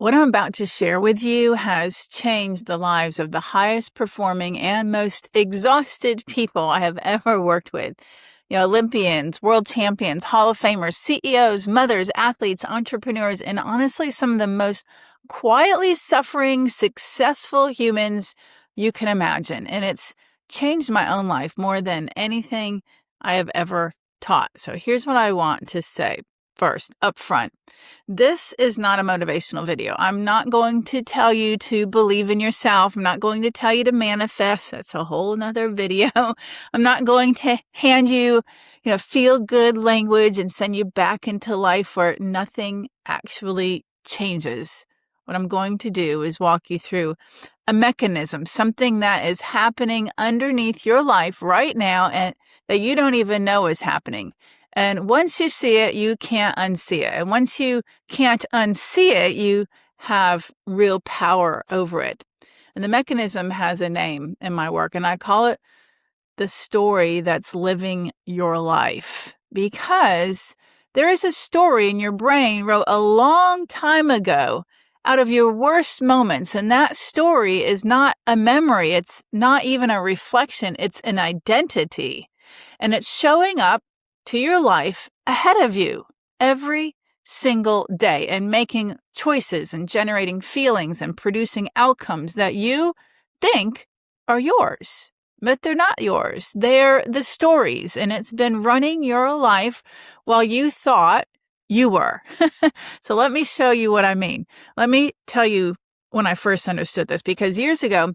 What I'm about to share with you has changed the lives of the highest performing and most exhausted people I have ever worked with. Olympians, world champions, Hall of Famers, CEOs, mothers, athletes, entrepreneurs, and honestly, some of the most quietly suffering, successful humans you can imagine. And it's changed my own life more than anything I have ever taught. So here's what I want to say first, up front. This is not a motivational video. I'm not going to tell you to believe in yourself. I'm not going to tell you to manifest. That's a whole nother video. I'm not going to hand you, feel good language and send you back into life where nothing actually changes. What I'm going to do is walk you through a mechanism, something that is happening underneath your life right now and that you don't even know is happening. And once you see it, you can't unsee it. And once you can't unsee it, you have real power over it. And the mechanism has a name in my work, and I call it the story that's living your life. Because there is a story in your brain wrote a long time ago out of your worst moments. And that story is not a memory. It's not even a reflection. It's an identity. And it's showing up to your life ahead of you every single day and making choices and generating feelings and producing outcomes that you think are yours, but they're not yours. They're the stories, and it's been running your life while you thought you were. So let me show you what I mean. Let me tell you when I first understood this, because years ago,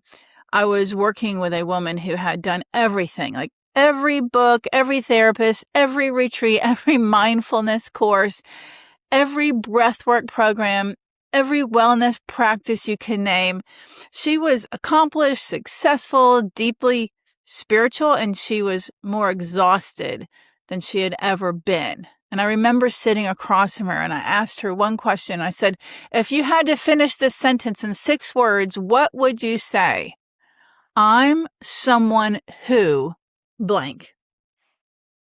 I was working with a woman who had done everything, like every book, every therapist, every retreat, every mindfulness course, every breathwork program, every wellness practice you can name. She was accomplished, successful, deeply spiritual, and she was more exhausted than she had ever been. And I remember sitting across from her and I asked her one question. I said, if you had to finish this sentence in 6 words, what would you say? I'm someone who blank.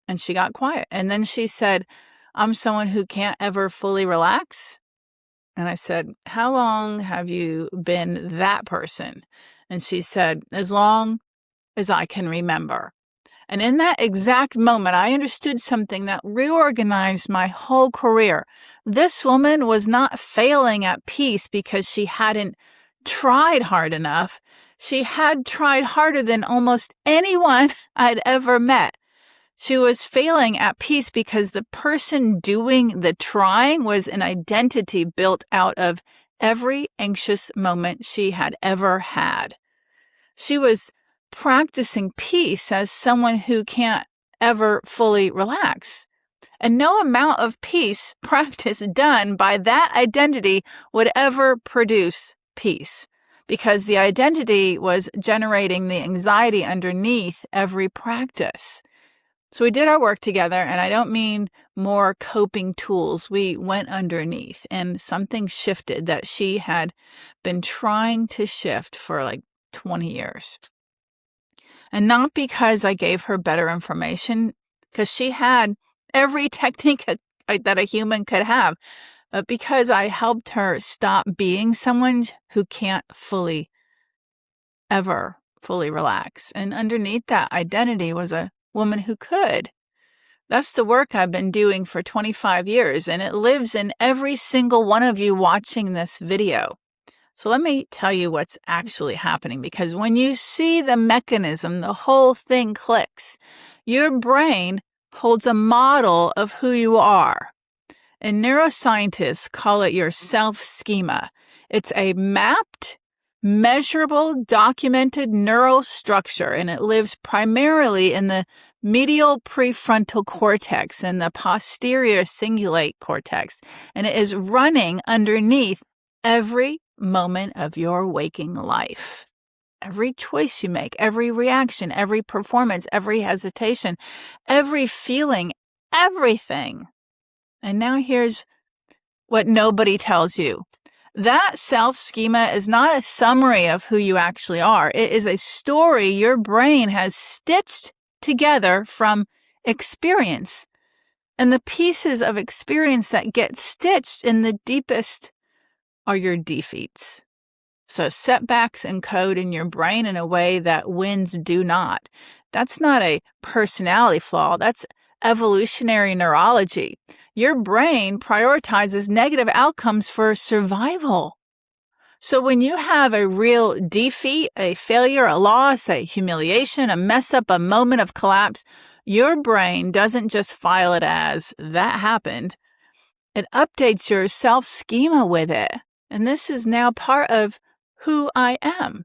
And she got quiet. And then she said, I'm someone who can't ever fully relax. And I said, how long have you been that person? And she said, as long as I can remember. And in that exact moment, I understood something that reorganized my whole career. This woman was not failing at peace because she hadn't tried hard enough. She had tried harder than almost anyone I'd ever met. She was failing at peace because the person doing the trying was an identity built out of every anxious moment she had ever had. She was practicing peace as someone who can't ever fully relax. And no amount of peace practice done by that identity would ever produce peace, because the identity was generating the anxiety underneath every practice. So we did our work together, and I don't mean more coping tools. We went underneath, and something shifted that she had been trying to shift for like 20 years. And not because I gave her better information, because she had every technique that a human could have, but because I helped her stop being someone who can't ever fully relax. And underneath that identity was a woman who could. That's the work I've been doing for 25 years, and it lives in every single one of you watching this video. So let me tell you what's actually happening, because when you see the mechanism, the whole thing clicks. Your brain holds a model of who you are. And neuroscientists call it your self-schema. It's a mapped, measurable, documented neural structure, and it lives primarily in the medial prefrontal cortex and the posterior cingulate cortex, and it is running underneath every moment of your waking life. Every choice you make, every reaction, every performance, every hesitation, every feeling, everything. And now here's what nobody tells you. That self-schema is not a summary of who you actually are. It is a story your brain has stitched together from experience. And the pieces of experience that get stitched in the deepest are your defeats. So setbacks encode in your brain in a way that wins do not. That's not a personality flaw. That's evolutionary neurology. Your brain prioritizes negative outcomes for survival. So when you have a real defeat, a failure, a loss, a humiliation, a mess up, a moment of collapse, your brain doesn't just file it as that happened. It updates your self-schema with it. And this is now part of who I am.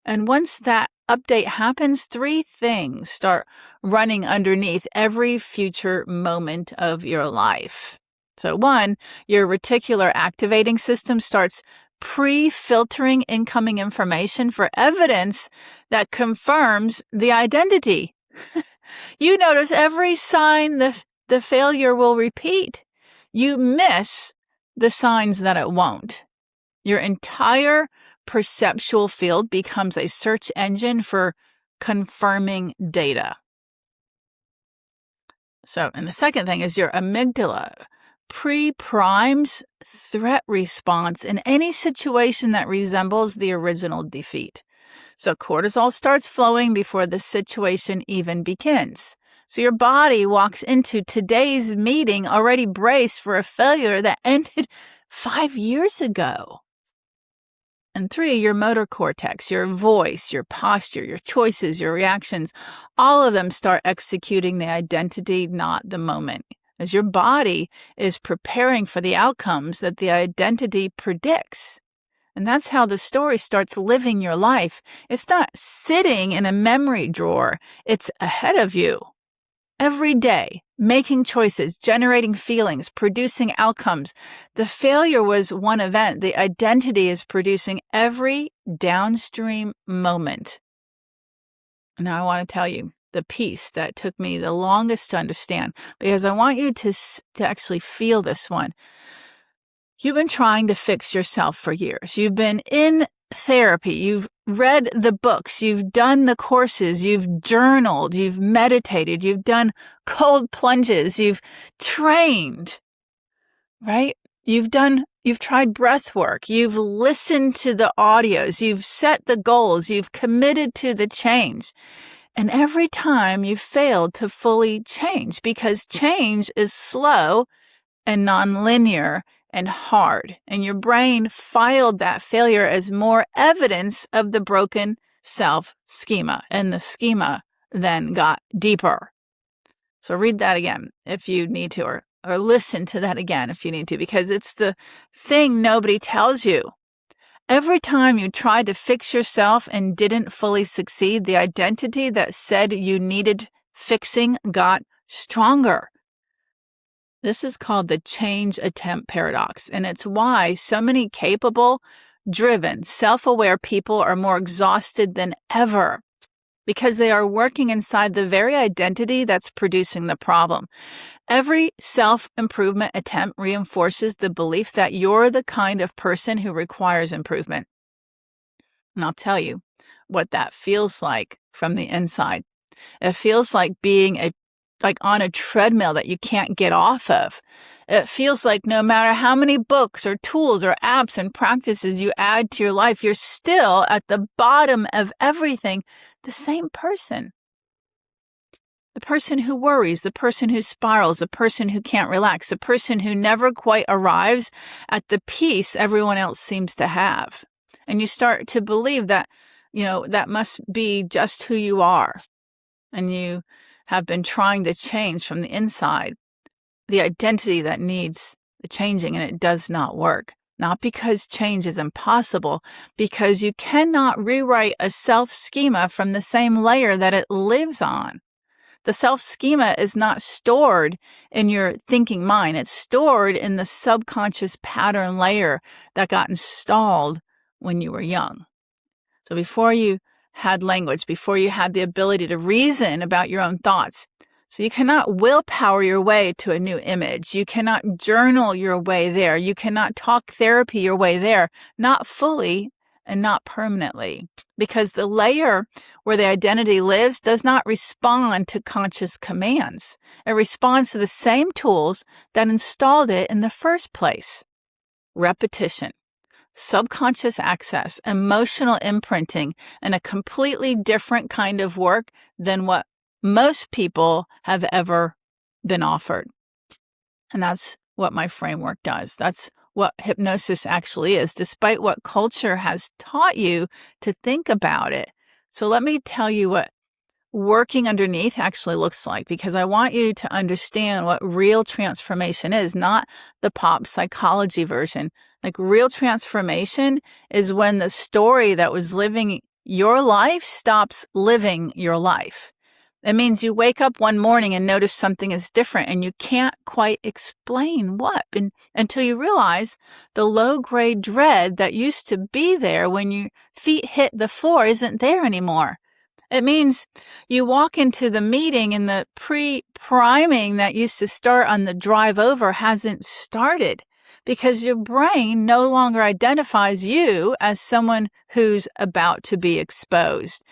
And once that update happens, 3 things start running underneath every future moment of your life. So 1, your reticular activating system starts pre-filtering incoming information for evidence that confirms the identity. You notice every sign the failure will repeat. You miss the signs that it won't. Your entire perceptual field becomes a search engine for confirming data. So, and the second thing is your amygdala pre-primes threat response in any situation that resembles the original defeat. So cortisol starts flowing before the situation even begins. So your body walks into today's meeting already braced for a failure that ended 5 years ago. And 3, your motor cortex, your voice, your posture, your choices, your reactions, all of them start executing the identity, not the moment, as your body is preparing for the outcomes that the identity predicts. And that's how the story starts living your life. It's not sitting in a memory drawer. It's ahead of you. Every day, making choices, generating feelings, producing outcomes. The failure was one event. The identity is producing every downstream moment. Now I want to tell you the piece that took me the longest to understand, because I want you to actually feel this one. You've been trying to fix yourself for years. You've been in therapy. You've read the books. You've done the courses. You've journaled. You've meditated. You've done cold plunges. You've trained, right? You've tried breath work. You've listened to the audios. You've set the goals. You've committed to the change. And every time you've failed to fully change, because change is slow and nonlinear and hard. And your brain filed that failure as more evidence of the broken self-schema. And the schema then got deeper. So read that again if you need to, or listen to that again if you need to, because it's the thing nobody tells you. Every time you tried to fix yourself and didn't fully succeed, the identity that said you needed fixing got stronger. This is called the change attempt paradox, and it's why so many capable, driven, self-aware people are more exhausted than ever, because they are working inside the very identity that's producing the problem. Every self-improvement attempt reinforces the belief that you're the kind of person who requires improvement. And I'll tell you what that feels like from the inside. It feels like being on a treadmill that you can't get off of. It feels like no matter how many books or tools or apps and practices you add to your life, you're still at the bottom of everything, the same person. The person who worries, the person who spirals, the person who can't relax, the person who never quite arrives at the peace everyone else seems to have. And you start to believe that, that must be just who you are. And you have been trying to change from the inside the identity that needs the changing, and it does not work. Not because change is impossible, because you cannot rewrite a self-schema from the same layer that it lives on. The self-schema is not stored in your thinking mind. It's stored in the subconscious pattern layer that got installed when you were young. So before you had language, before you had the ability to reason about your own thoughts. So you cannot willpower your way to a new image. You cannot journal your way there. You cannot talk therapy your way there, not fully and not permanently, because the layer where the identity lives does not respond to conscious commands. It responds to the same tools that installed it in the first place. Repetition. subconscious access, emotional imprinting, and a completely different kind of work than what most people have ever been offered. And that's what my framework does. That's what hypnosis actually is, despite what culture has taught you to think about it. So let me tell you what working underneath actually looks like, because I want you to understand what real transformation is, not the pop psychology version. Like, real transformation is when the story that was living your life stops living your life. It means you wake up one morning and notice something is different, and you can't quite explain what until you realize the low-grade dread that used to be there when your feet hit the floor isn't there anymore. It means you walk into the meeting and the pre-priming that used to start on the drive over hasn't started, because your brain no longer identifies you as someone who's about to be exposed.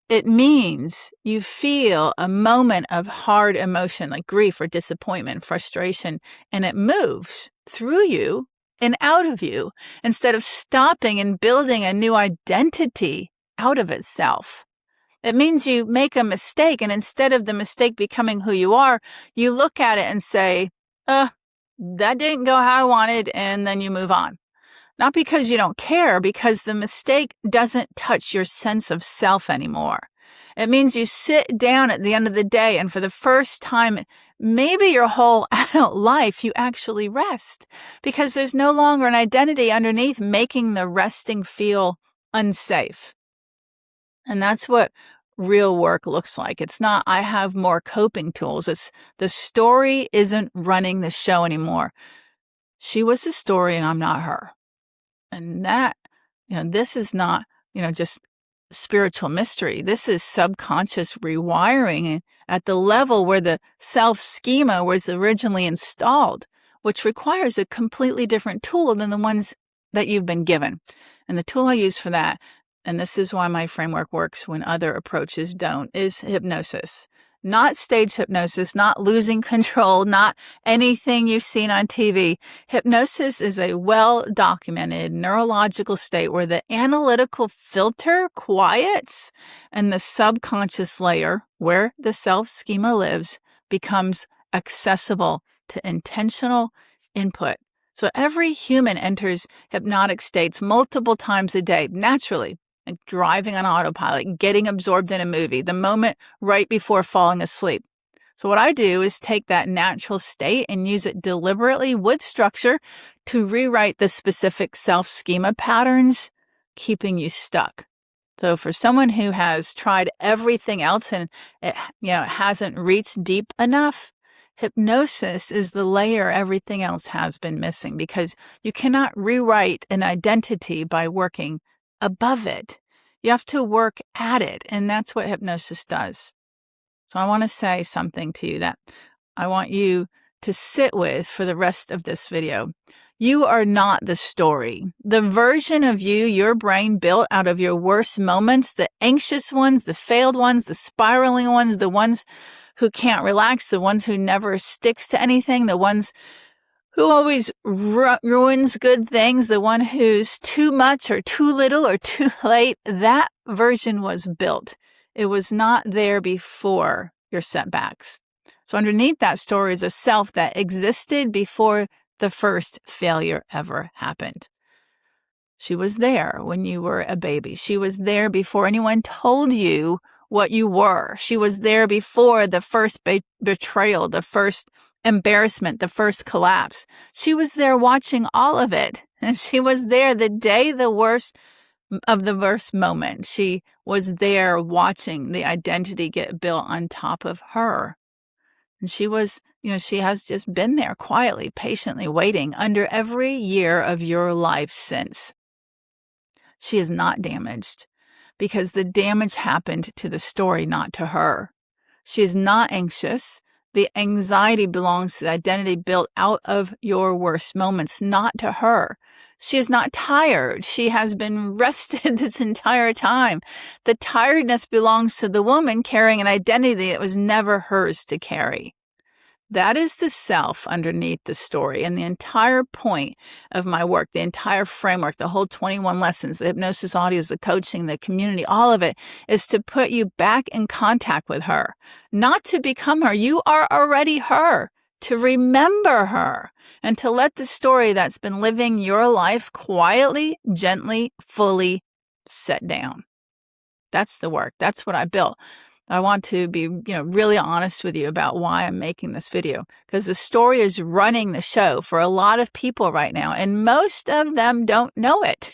It means you feel a moment of hard emotion like grief or disappointment, frustration, and it moves through you and out of you instead of stopping and building a new identity out of itself. It means you make a mistake, and instead of the mistake becoming who you are, you look at it and say, that didn't go how I wanted, and then you move on. Not because you don't care, because the mistake doesn't touch your sense of self anymore. It means you sit down at the end of the day, and for the first time, maybe your whole adult life, you actually rest, because there's no longer an identity underneath making the resting feel unsafe. And that's what real work looks like. It's not, I have more coping tools. It's the story isn't running the show anymore. She was the story and I'm not her. And that, this is not, just spiritual mystery. This is subconscious rewiring at the level where the self-schema was originally installed, which requires a completely different tool than the ones that you've been given. And the tool I use for that, and this is why my framework works when other approaches don't, is hypnosis. Not stage hypnosis, not losing control, not anything you've seen on TV. Hypnosis is a well-documented neurological state where the analytical filter quiets and the subconscious layer, where the self-schema lives, becomes accessible to intentional input. So every human enters hypnotic states multiple times a day, naturally. Like driving on autopilot, getting absorbed in a movie, the moment right before falling asleep. So what I do is take that natural state and use it deliberately with structure to rewrite the specific self-schema patterns, keeping you stuck. So for someone who has tried everything else and it hasn't reached deep enough, hypnosis is the layer everything else has been missing, because you cannot rewrite an identity by working above it. You have to work at it, and that's what hypnosis does. So I want to say something to you that I want you to sit with for the rest of this video. You are not the story. The version of you your brain built out of your worst moments, the anxious ones, the failed ones, the spiraling ones, the ones who can't relax, the ones who never sticks to anything, the ones who always ruins good things, the one who's too much or too little or too late, that version was built. It was not there before your setbacks. So underneath that story is a self that existed before the first failure ever happened. She was there when you were a baby. She was there before anyone told you what you were. She was there before the first betrayal, the first embarrassment, the first collapse. She was there watching all of it. And she was there the day the worst moment. She was there watching the identity get built on top of her. And she was, she has just been there quietly, patiently waiting under every year of your life since. She is not damaged, because the damage happened to the story, not to her. She is not anxious. The anxiety belongs to the identity built out of your worst moments, not to her. She is not tired. She has been rested this entire time. The tiredness belongs to the woman carrying an identity that was never hers to carry. That is the self underneath the story. And the entire point of my work, the entire framework, the whole 21 lessons, the hypnosis audios, the coaching, the community, all of it is to put you back in contact with her, not to become her. You are already her, to remember her, and to let the story that's been living your life quietly, gently, fully set down. That's the work. That's what I built. I want to be, really honest with you about why I'm making this video, because the story is running the show for a lot of people right now, and most of them don't know it.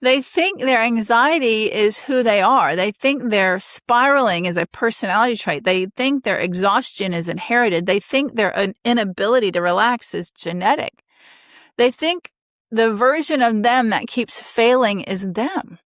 They think their anxiety is who they are. They think their spiraling is a personality trait. They think their exhaustion is inherited. They think their inability to relax is genetic. They think the version of them that keeps failing is them.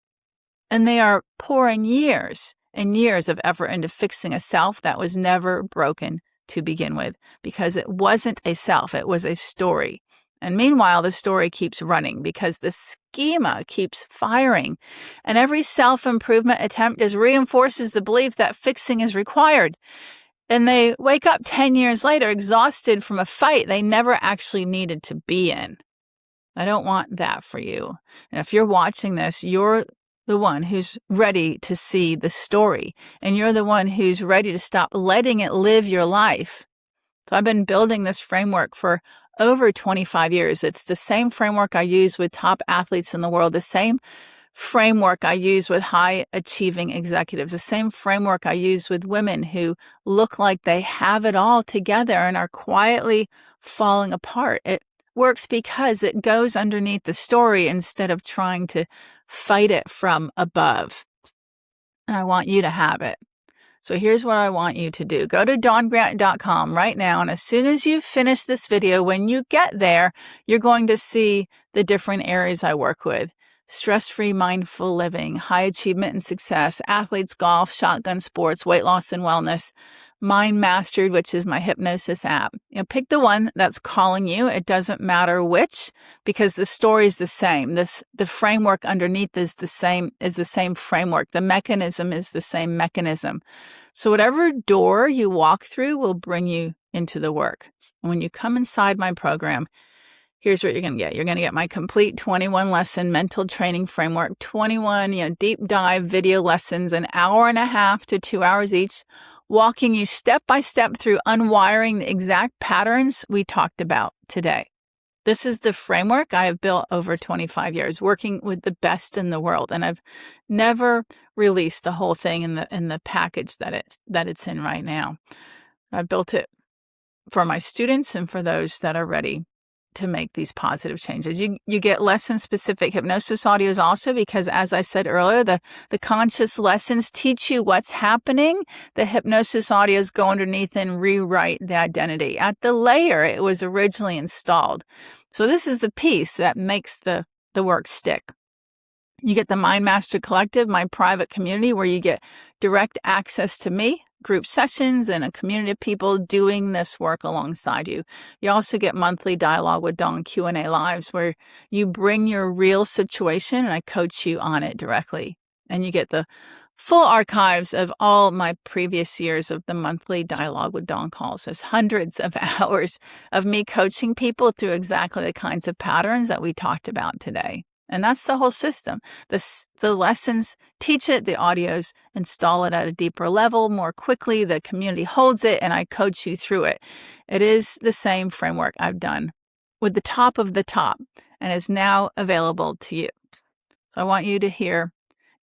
And they are pouring years and years of effort into fixing a self that was never broken to begin with, because it wasn't a self, it was a story. And meanwhile, the story keeps running because the schema keeps firing. And every self-improvement attempt just reinforces the belief that fixing is required. And they wake up 10 years later exhausted from a fight they never actually needed to be in. I don't want that for you. And if you're watching this, you're the one who's ready to see the story, and you're the one who's ready to stop letting it live your life. So I've been building this framework for over 25 years. It's the same framework I use with top athletes in the world, the same framework I use with high achieving executives, the same framework I use with women who look like they have it all together and are quietly falling apart. It works because it goes underneath the story instead of trying to fight it from above. And I want you to have it. So here's what I want you to do. Go to dawngrant.com right now, and as soon as you finish this video, when you get there, you're going to see the different areas I work with. Stress-free mindful living, high achievement and success, athletes, golf, shotgun sports, weight loss and wellness, Mind Mastered, which is my hypnosis app. Pick the one that's calling you. It doesn't matter which, because the story is the same. The framework underneath is the same framework. The mechanism is the same mechanism. So whatever door you walk through will bring you into the work. When you come inside my program, here's what you're going to get. You're going to get my complete 21 lesson mental training framework, 21, deep dive video lessons, an hour and a half to 2 hours each, walking you step by step through unwiring the exact patterns we talked about today. This is the framework I have built over 25 years, working with the best in the world. And I've never released the whole thing in the package that it's in right now. I built it for my students and for those that are ready to make these positive changes. You get lesson-specific hypnosis audios also, because as I said earlier, the conscious lessons teach you what's happening. The hypnosis audios go underneath and rewrite the identity at the layer it was originally installed. So this is the piece that makes the work stick. You get the Mind Master Collective, my private community, where you get direct access to me, group sessions, and a community of people doing this work alongside you. You also get monthly dialogue with Dawn Q&A lives, where you bring your real situation and I coach you on it directly. And you get the full archives of all my previous years of the monthly dialogue with Dawn calls. There's hundreds of hours of me coaching people through exactly the kinds of patterns that we talked about today. And that's the whole system. The lessons teach it, the audios install it at a deeper level more quickly, the community holds it, and I coach you through it. It is the same framework I've done with the top of the top and is now available to you. So I want you to hear,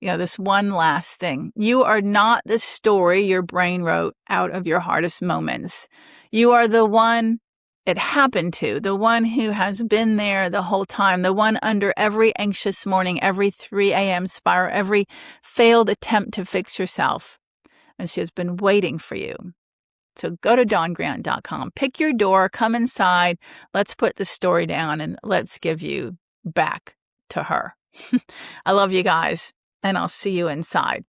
this one last thing. You are not the story your brain wrote out of your hardest moments. You are the one it happened to, the one who has been there the whole time, the one under every anxious morning, every 3 a.m. spiral, every failed attempt to fix yourself. And she has been waiting for you. So go to dawngrant.com, pick your door, come inside, let's put the story down, and let's give you back to her. I love you guys, and I'll see you inside.